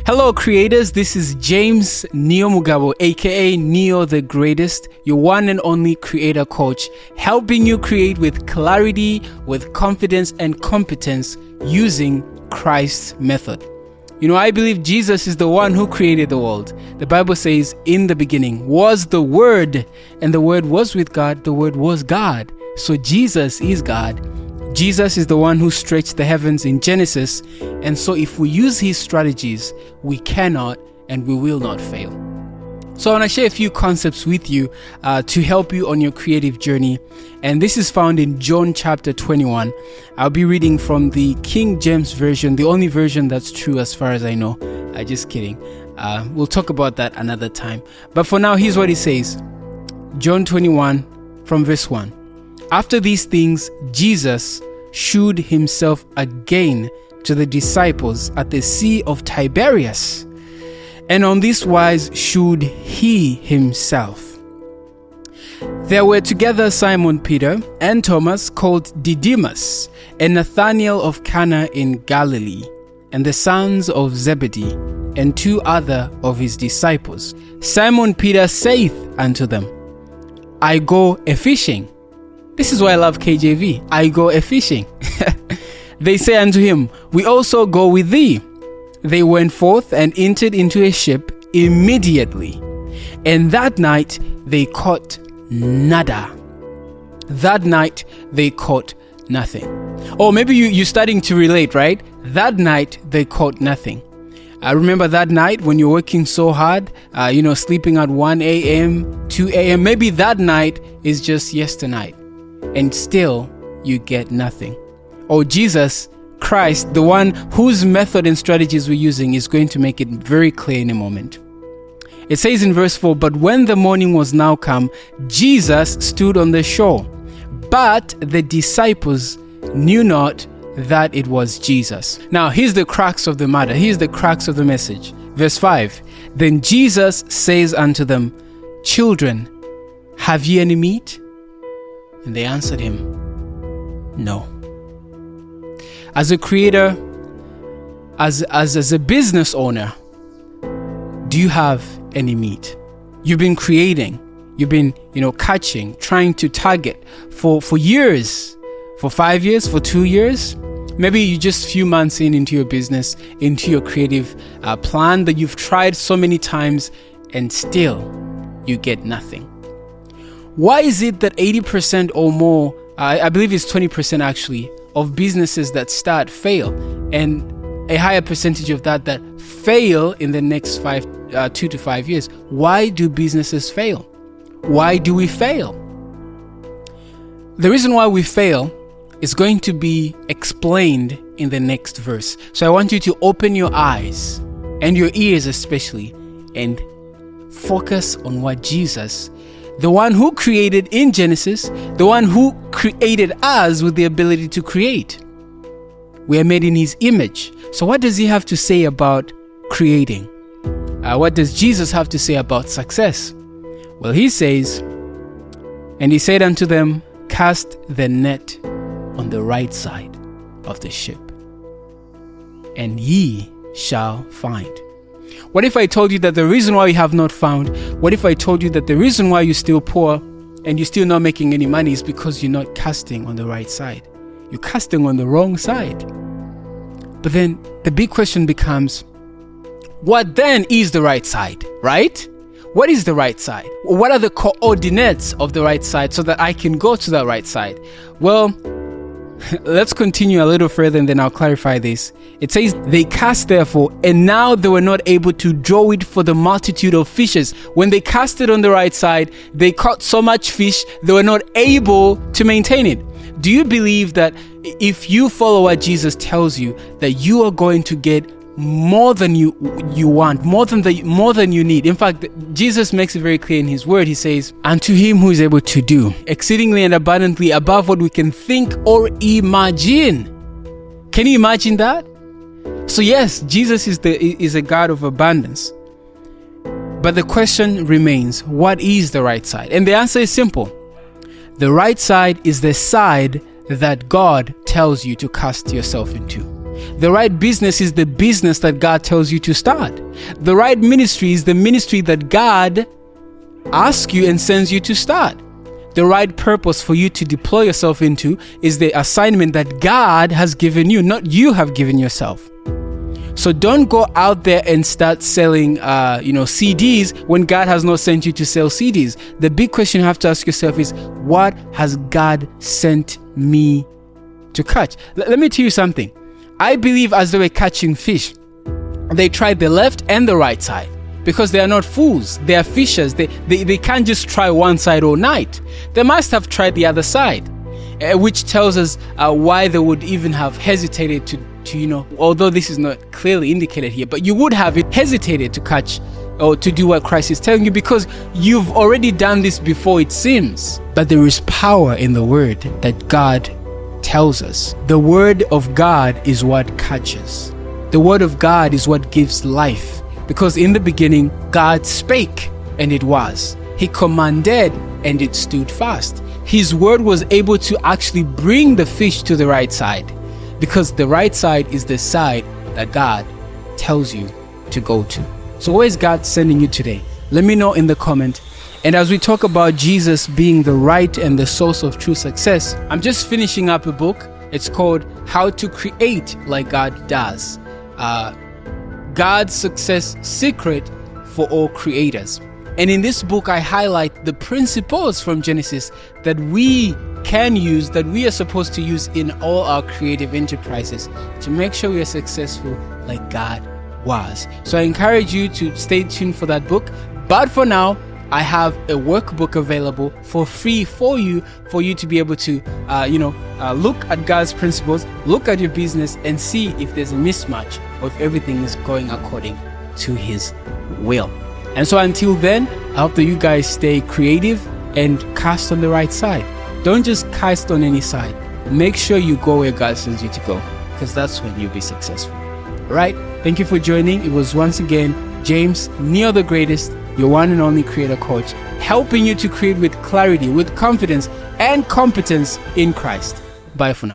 Hello creators, this is James Neo Mugabo, aka Neo the Greatest, your one and only creator coach, helping you create with clarity, with confidence and competence using Christ's method. I believe Jesus is the one who created the world. The Bible says, in the beginning was the Word, and the Word was with God, the Word was God. So Jesus is God. Jesus is the one who stretched the heavens in Genesis, and so if we use his strategies, we cannot and we will not fail. So I want to share a few concepts with you to help you on your creative journey, and this is found in John chapter 21. I'll be reading from the King James Version, the only version that's true as far as I know. Just kidding. We'll talk about that another time. But for now, here's what it says. John 21 from verse 1. After these things, Jesus shewed himself again to the disciples at the Sea of Tiberias, and on this wise shewed he himself. There were together Simon Peter and Thomas called Didymus, and Nathanael of Cana in Galilee, and the sons of Zebedee, and two other of his disciples. Simon Peter saith unto them, I go a-fishing. This is why I love KJV. I go a-fishing. They say unto him, we also go with thee. They went forth and entered into a ship immediately. And that night they caught nada. That night they caught nothing. Or maybe you're starting to relate, right? That night they caught nothing. I remember that night when you're working so hard, sleeping at 1 a.m., 2 a.m. Maybe that night is just yesternight. And still you get nothing. Or Jesus Christ, the one whose method and strategies we're using, is going to make it very clear in a moment. It says in verse 4, but when the morning was now come, Jesus stood on the shore, but the disciples knew not that it was Jesus. Now here's the crux of the matter. Here's the crux of the message. Verse 5, then Jesus says unto them, children, have ye any meat? And they answered him, no. As a creator, as a business owner, do you have any meat? You've been creating, you've been, catching, trying to target for years, for 5 years, for 2 years. Maybe you just few months into your business, into your creative plan that you've tried so many times and still you get nothing. Why is it that 80% or more, I believe it's 20% actually, of businesses that start fail, and a higher percentage of that fail in the next 2 to 5 years? Why do businesses fail? Why do we fail? The reason why we fail is going to be explained in the next verse. So I want you to open your eyes and your ears especially and focus on what Jesus, the one who created in Genesis, the one who created us with the ability to create. We are made in his image. So what does he have to say about creating? What does Jesus have to say about success? Well, he says, and he said unto them, cast the net on the right side of the ship, and ye shall find. What if I told you that the reason why you have not found, what if I told you that the reason why you're still poor and you're still not making any money is because you're not casting on the right side? You're casting on the wrong side. But then the big question becomes, what then is the right side, right? What is the right side? What are the coordinates of the right side so that I can go to the right side? Well, let's continue a little further and then I'll clarify this. It says, they cast therefore, and now they were not able to draw it for the multitude of fishes. When they cast it on the right side, they caught so much fish, they were not able to maintain it. Do you believe that if you follow what Jesus tells you, that you are going to get more than you want, more than you need? In fact, Jesus makes it very clear in his word. He says, unto him who is able to do exceedingly and abundantly above what we can think or imagine. Can you imagine that? So yes, Jesus is a God of abundance. But the question remains, what is the right side? And the answer is simple. The right side is the side that God tells you to cast yourself into. The right business is the business that God tells you to start. The right ministry is the ministry that God asks you and sends you to start. The right purpose for you to deploy yourself into is the assignment that God has given you, not you have given yourself. So don't go out there and start selling, CDs when God has not sent you to sell CDs. The big question you have to ask yourself is, what has God sent me to catch? Let me tell you something. I believe as they were catching fish, they tried the left and the right side, because they are not fools. They are fishers. They can't just try one side all night. They must have tried the other side, which tells us why they would even have hesitated to although this is not clearly indicated here, but you would have hesitated to catch or to do what Christ is telling you, because you've already done this before, it seems. But there is power in the word that God tells us. The word of God is what catches. The word of God is what gives life, because in the beginning, God spake and it was. He commanded and it stood fast. His word was able to actually bring the fish to the right side, because the right side is the side that God tells you to go to. So where is God sending you today? Let me know in the comment. And as we talk about Jesus being the right and the source of true success, I'm just finishing up a book. It's called How to Create Like God Does. God's Success Secret for All Creators. And in this book, I highlight the principles from Genesis that we can use, that we are supposed to use in all our creative enterprises to make sure we are successful like God was. So I encourage you to stay tuned for that book. But for now, I have a workbook available for free for you to be able to, look at God's principles, look at your business and see if there's a mismatch or if everything is going according to His will. And so until then, I hope that you guys stay creative and cast on the right side. Don't just cast on any side. Make sure you go where God sends you to go, because that's when you'll be successful. All right. Thank you for joining. It was once again James, Neo the Greatest, your one and only creator coach, helping you to create with clarity, with confidence and competence in Christ. Bye for now.